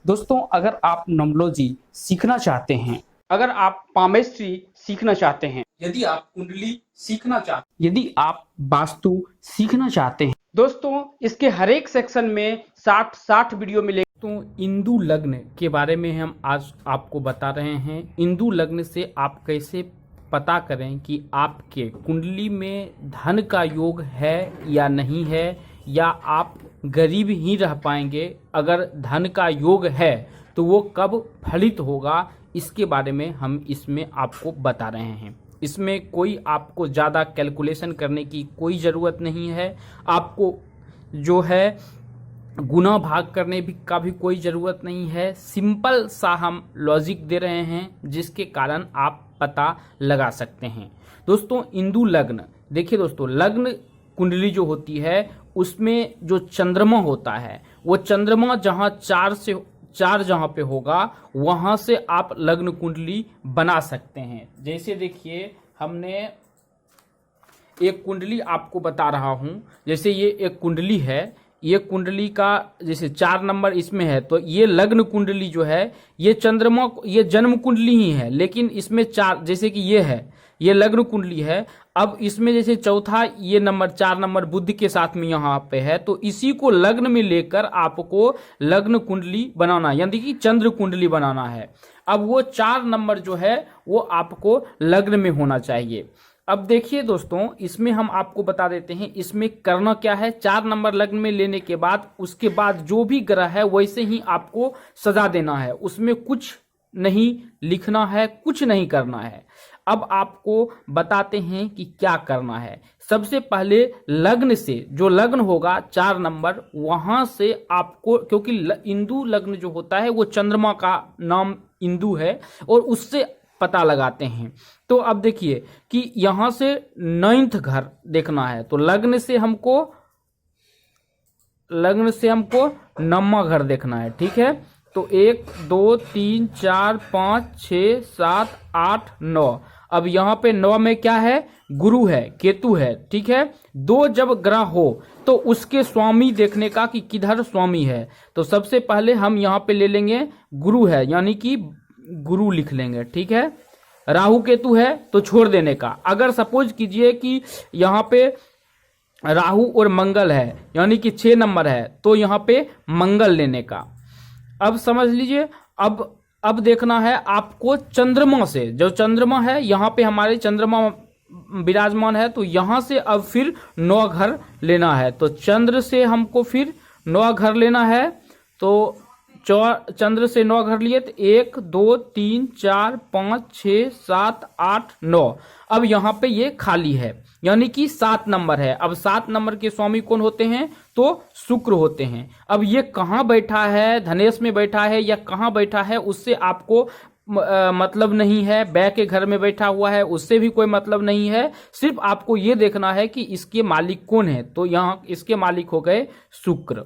दोस्तों, अगर आप न्यूमरोलॉजी सीखना चाहते हैं, अगर आप पामेस्ट्री सीखना चाहते हैं, यदि आप कुंडली सीखना चाहते हैं, यदि आप वास्तु सीखना चाहते हैं, दोस्तों इसके हर एक सेक्शन में 60 वीडियो मिलेंगे। तो इंदु लग्न के बारे में हम आज आपको बता रहे हैं। इंदु लग्न से आप कैसे पता करें कि आपके कुंडली में धन का योग है या नहीं है, या आप गरीब ही रह पाएंगे। अगर धन का योग है तो वो कब फलित होगा, इसके बारे में हम इसमें आपको बता रहे हैं। इसमें कोई आपको ज़्यादा कैलकुलेशन करने की कोई ज़रूरत नहीं है। आपको जो है गुना भाग करने का भी कोई ज़रूरत नहीं है। सिंपल सा हम लॉजिक दे रहे हैं जिसके कारण आप पता लगा सकते हैं। दोस्तों, इंदु लग्न, देखिए दोस्तों, लग्न कुंडली जो होती है उसमें जो चंद्रमा होता है, वो चंद्रमा जहाँ 4 जहाँ पे होगा वहाँ से आप लग्न कुंडली बना सकते हैं। जैसे देखिए, हमने एक कुंडली आपको बता रहा हूँ। जैसे ये एक कुंडली है, ये कुंडली का जैसे 4 नंबर इसमें है, तो ये लग्न कुंडली जो है ये चंद्रमा, ये जन्म कुंडली ही है, लेकिन इसमें 4, जैसे कि ये है, ये लग्न कुंडली है। अब इसमें जैसे चौथा ये नंबर 4 नंबर बुध के साथ में यहाँ पे है, तो इसी को लग्न में लेकर आपको लग्न कुंडली बनाना, यानी कि चंद्र कुंडली बनाना है। अब वो 4 नंबर जो है वो आपको लग्न में होना चाहिए। अब देखिए दोस्तों, इसमें हम आपको बता देते हैं इसमें करना क्या है। 4 नंबर लग्न में लेने के बाद उसके बाद जो भी ग्रह है वैसे ही आपको सजा देना है। उसमें कुछ नहीं लिखना है, कुछ नहीं करना है। अब आपको बताते हैं कि क्या करना है। सबसे पहले लग्न से, जो लग्न होगा 4 नंबर, वहां से आपको, क्योंकि इंदु लग्न जो होता है वो चंद्रमा का नाम इंदु है, और उससे पता लगाते हैं। तो अब देखिए कि यहां से 9th घर देखना है, तो लग्न से हमको 9वां घर देखना है। ठीक है, तो 1 2 3 4 5 6 7 8 9। अब यहाँ पे 9 में क्या है, गुरु है, केतु है। ठीक है, 2 जब ग्रह हो तो उसके स्वामी देखने का कि किधर स्वामी है। तो सबसे पहले हम यहाँ पे ले लेंगे गुरु है, यानी कि गुरु लिख लेंगे। ठीक है, राहु केतु है तो छोड़ देने का। अगर सपोज कीजिए कि यहाँ पे राहु और मंगल है, यानी कि 6 नंबर है, तो यहाँ पे मंगल लेने का। अब समझ लीजिए, अब देखना है आपको चंद्रमा से, जो चंद्रमा है यहाँ पे हमारे चंद्रमा विराजमान है, तो यहाँ से अब फिर 9 घर लेना है। तो चंद्र से हमको फिर 9 घर लेना है। तो चंद्र से 9 घर लिए, तो 1 2 3 4 5 6 7 8 9। अब यहाँ पे ये खाली है, यानी कि 7 नंबर है। अब 7 नंबर के स्वामी कौन होते हैं, तो शुक्र होते हैं। अब ये कहाँ बैठा है, धनेश में बैठा है या कहाँ बैठा है, उससे आपको मतलब नहीं है। बै के घर में बैठा हुआ है, उससे भी कोई मतलब नहीं है। सिर्फ आपको ये देखना है कि इसके मालिक कौन है। तो यहाँ इसके मालिक हो गए शुक्र।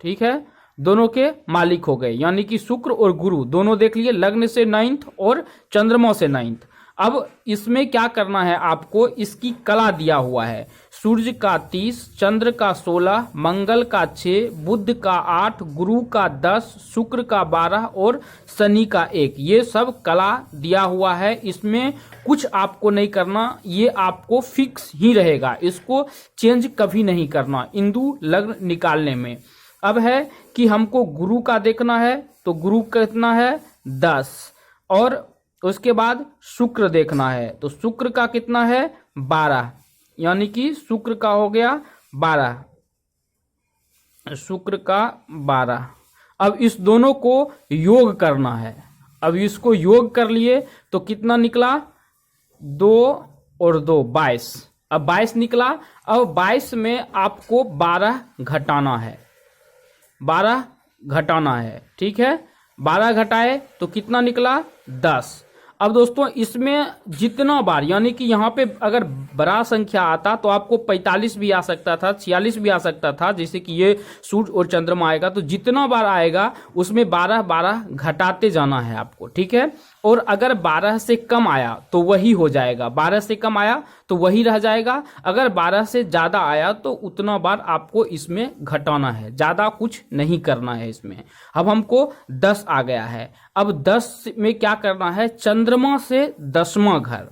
ठीक है, दोनों के मालिक हो गए, यानी कि शुक्र और गुरु दोनों देख लिए। लग्न से 9th और चंद्रमा से 9th। अब इसमें क्या करना है आपको, इसकी कला दिया हुआ है। सूर्य का 30, चंद्र का 16, मंगल का 6, बुध का 8, गुरु का 10, शुक्र का 12 और शनि का 1। ये सब कला दिया हुआ है। इसमें कुछ आपको नहीं करना, ये आपको फिक्स ही रहेगा, इसको चेंज कभी नहीं करना इंदु लग्न निकालने में। अब है कि हमको गुरु का देखना है, तो गुरु कितना है 10, और उसके बाद शुक्र देखना है, तो शुक्र का कितना है 12, यानी कि शुक्र का हो गया 12, शुक्र का 12। अब इस दोनों को योग करना है। अब इसको योग कर लिए तो कितना निकला, 2 और 2 22। अब 22 निकला। अब 22 में आपको 12 घटाना है, 12 घटाना है। ठीक है, 12 घटाए तो कितना निकला 10। अब दोस्तों इसमें जितना बार, यानी कि यहाँ पे अगर बड़ा संख्या आता तो आपको 45 भी आ सकता था, 46 भी आ सकता था, जैसे कि ये सूर्य और चंद्रमा आएगा, तो जितना बार आएगा उसमें 12 12 घटाते जाना है आपको। ठीक है, और अगर 12 से कम आया तो वही हो जाएगा, 12 से कम आया तो वही रह जाएगा। अगर 12 से ज़्यादा आया तो उतना बार आपको इसमें घटाना है, ज़्यादा कुछ नहीं करना है इसमें। अब हमको 10 आ गया है, अब 10 में क्या करना है, चंद्रमा से 10वां घर।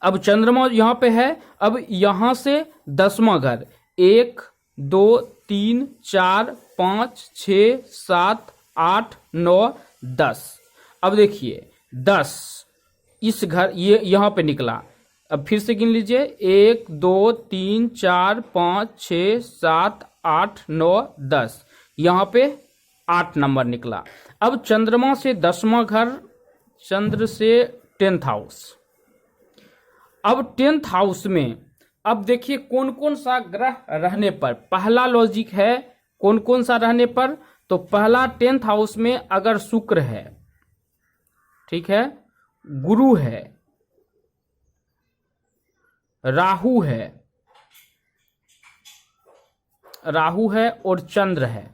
अब चंद्रमा यहाँ पे है, अब यहाँ से 10वां घर, 1 2 3 4 5 6 7 8 9 10। अब देखिए 10 इस घर ये यहाँ पे निकला। अब फिर से गिन लीजिए, 1 2 3 4 5 6 7 8 9 10, यहाँ पे 8 नंबर निकला। अब चंद्रमा से 10वां घर, चंद्र से 10th हाउस। अब 10th हाउस में अब देखिए कौन कौन सा ग्रह रहने पर, पहला लॉजिक है कौन कौन सा रहने पर, तो पहला 10th हाउस में अगर शुक्र है, ठीक है, गुरु है, राहु है और चंद्र है,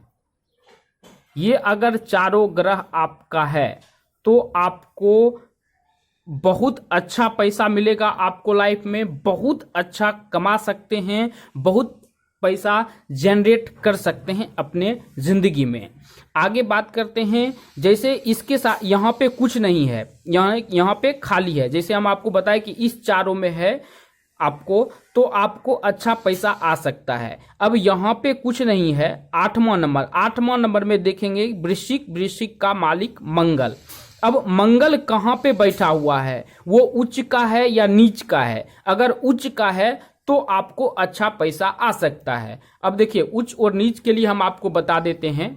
ये अगर चारों ग्रह आपका है तो आपको बहुत अच्छा पैसा मिलेगा, आपको लाइफ में बहुत अच्छा कमा सकते हैं, बहुत पैसा जनरेट कर सकते हैं अपने जिंदगी में। आगे बात करते हैं, जैसे इसके साथ यहाँ पे कुछ नहीं है, यहाँ पे खाली है, जैसे हम आपको बताएं कि इस चारों में है आपको, तो आपको अच्छा पैसा आ सकता है। अब यहाँ पे कुछ नहीं है, 8वां नंबर में देखेंगे वृश्चिक का मालिक मंगल। अब मंगल कहाँ पे बैठा हुआ है, वो उच्च का है या नीच का है, अगर उच्च का है तो आपको अच्छा पैसा आ सकता है। अब देखिए उच्च और नीच के लिए हम आपको बता देते हैं।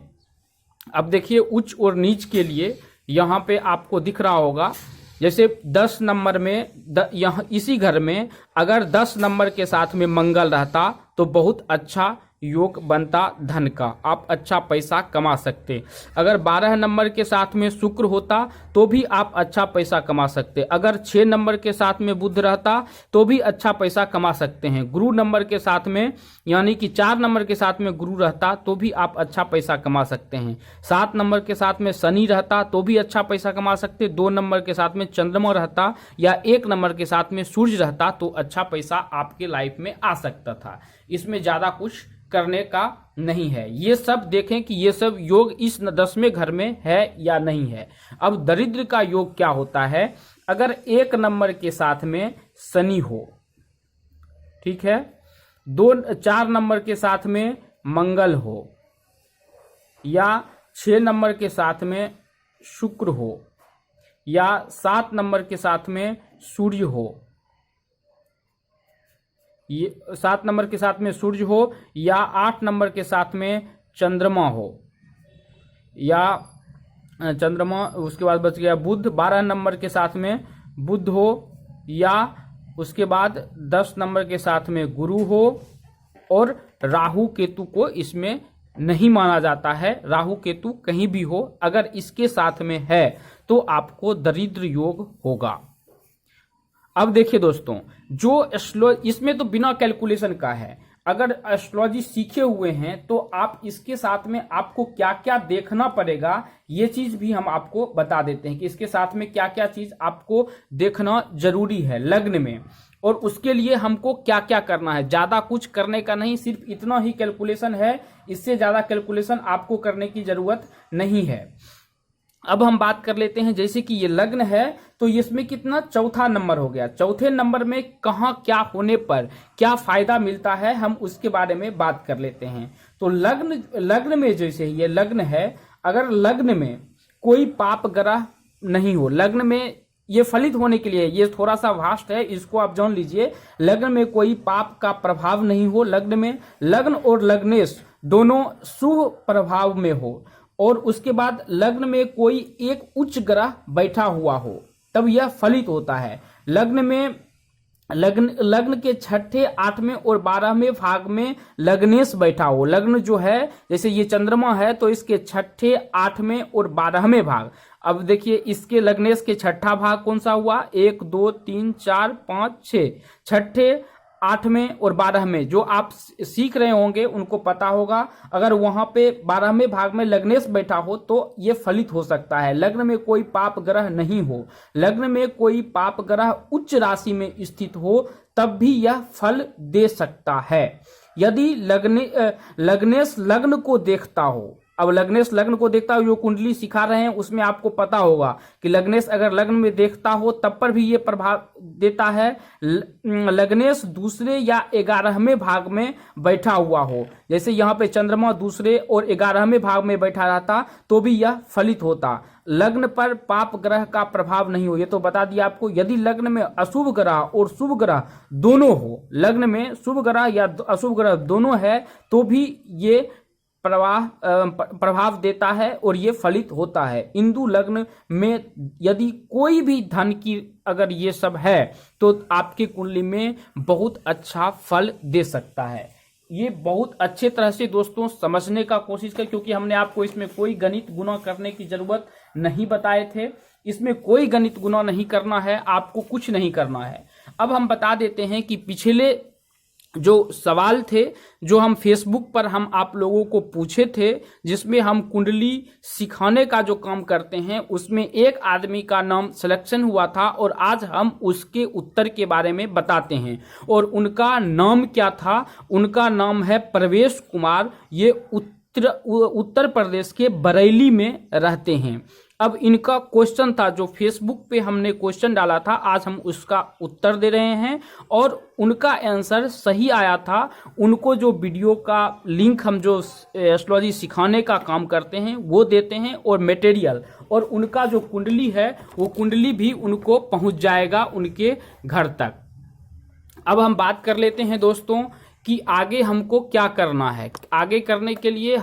अब देखिए उच्च और नीच के लिए यहाँ पे आपको दिख रहा होगा, जैसे 10 नंबर में यहाँ इसी घर में अगर 10 नंबर के साथ में मंगल रहता तो बहुत अच्छा योग बनता धन का, आप अच्छा पैसा कमा सकते। अगर 12 नंबर के साथ में शुक्र होता तो भी आप अच्छा पैसा कमा सकते। अगर 6 नंबर के साथ में बुध रहता तो भी अच्छा पैसा कमा सकते हैं। गुरु नंबर के साथ में यानी कि 4 नंबर के साथ में गुरु रहता तो भी आप अच्छा पैसा कमा सकते हैं। 7 नंबर के साथ में शनि रहता तो भी अच्छा पैसा कमा सकते। 2 नंबर के साथ में चंद्रमा रहता या 1 नंबर के साथ में सूर्य रहता तो अच्छा पैसा आपके लाइफ में आ सकता था। इसमें ज़्यादा कुछ करने का नहीं है। ये सब देखें कि ये सब योग इस 10वें घर में है या नहीं है। अब दरिद्र का योग क्या होता है, अगर 1 नंबर के साथ में शनि हो, ठीक है, 4 नंबर के साथ में मंगल हो या 6 नंबर के साथ में शुक्र हो या 7 नंबर के साथ में सूर्य हो, ये 7 नंबर के साथ में सूर्य हो या 8 नंबर के साथ में चंद्रमा हो या चंद्रमा, उसके बाद बच गया बुध, 12 नंबर के साथ में बुध हो या उसके बाद 10 नंबर के साथ में गुरु हो, और राहु केतु को इसमें नहीं माना जाता है। राहु केतु कहीं भी हो, अगर इसके साथ में है तो आपको दरिद्र योग होगा। अब देखिए दोस्तों, जो इसमें तो बिना कैलकुलेशन का है। अगर एस्ट्रोलॉजी सीखे हुए हैं तो आप इसके साथ में आपको क्या क्या देखना पड़ेगा, ये चीज भी हम आपको बता देते हैं कि इसके साथ में क्या क्या चीज आपको देखना जरूरी है लग्न में, और उसके लिए हमको क्या क्या करना है। ज्यादा कुछ करने का नहीं, सिर्फ इतना ही कैलकुलेशन है, इससे ज्यादा कैलकुलेशन आपको करने की जरूरत नहीं है। अब हम बात कर लेते हैं, जैसे कि ये लग्न है तो इसमें कितना, 4था नंबर हो गया। 4थे नंबर में कहाँ क्या होने पर क्या फायदा मिलता है, हम उसके बारे में बात कर लेते हैं। तो लग्न में जैसे ये लग्न है, अगर लग्न में कोई पाप ग्रह नहीं हो, लग्न में ये फलित होने के लिए, ये थोड़ा सा वास्ट है, इसको आप जान लीजिए। लग्न में कोई पाप का प्रभाव नहीं हो, लग्न में लग्न और लग्नेश दोनों शुभ प्रभाव में हो, और उसके बाद लग्न में कोई एक उच्च ग्रह बैठा हुआ हो, तब यह फलित होता है। लग्न में लग्न के 6ठे, 8वें और 12वें भाग में लग्नेश बैठा हो। लग्न जो है, जैसे ये चंद्रमा है तो इसके 6ठे, 8वें और 12वें भाग। अब देखिए इसके लग्नेश के 6ठा भाग कौन सा हुआ, 1 2 3 4 5 6, 6ठे, 8वें और 12वें जो आप सीख रहे होंगे उनको पता होगा, अगर वहां पे 12वें भाव में लग्नेश बैठा हो तो ये फलित हो सकता है। लग्न में कोई पाप ग्रह नहीं हो, लग्न में कोई पाप ग्रह उच्च राशि में स्थित हो तब भी यह फल दे सकता है। यदि लग्नेश लग्न को देखता हो, अब लग्नेश लग्न को देखता हो, जो कुंडली सिखा रहे हैं उसमें आपको पता होगा कि लग्नेश अगर लग्न में देखता हो तब पर भी ये प्रभाव देता है। लग्नेश दूसरे या 11वें भाग में बैठा हुआ हो, जैसे यहाँ पे चंद्रमा दूसरे और 11वें भाग में बैठा रहता तो भी यह फलित होता। लग्न पर पाप ग्रह का प्रभाव नहीं हो, ये तो बता दिया आपको। यदि लग्न में अशुभ ग्रह और शुभ ग्रह दोनों हो, लग्न में शुभ ग्रह या अशुभ ग्रह दोनों है तो भी ये प्रभाव देता है और ये फलित होता है। हिंदू लग्न में यदि कोई भी धन की अगर ये सब है तो आपकी कुंडली में बहुत अच्छा फल दे सकता है। ये बहुत अच्छे तरह से दोस्तों समझने का कोशिश कर, क्योंकि हमने आपको इसमें कोई गणित गुणा करने की जरूरत नहीं बताए थे। इसमें कोई गणित गुणा नहीं करना है, आपको कुछ नहीं करना है। अब हम बता देते हैं कि पिछले जो सवाल थे जो हम फेसबुक पर हम आप लोगों को पूछे थे, जिसमें हम कुंडली सिखाने का जो काम करते हैं उसमें एक आदमी का नाम सिलेक्शन हुआ था और आज हम उसके उत्तर के बारे में बताते हैं। और उनका नाम क्या था? उनका नाम है प्रवेश कुमार। ये उत्तर प्रदेश के बरेली में रहते हैं। अब इनका क्वेश्चन था जो फेसबुक पे हमने क्वेश्चन डाला था, आज हम उसका उत्तर दे रहे हैं और उनका आंसर सही आया था। उनको जो वीडियो का लिंक हम जो एस्ट्रोलॉजी सिखाने का काम करते हैं वो देते हैं और मटेरियल, और उनका जो कुंडली है वो कुंडली भी उनको पहुंच जाएगा उनके घर तक। अब हम बात कर लेते हैं दोस्तों कि आगे हमको क्या करना है। आगे करने के लिए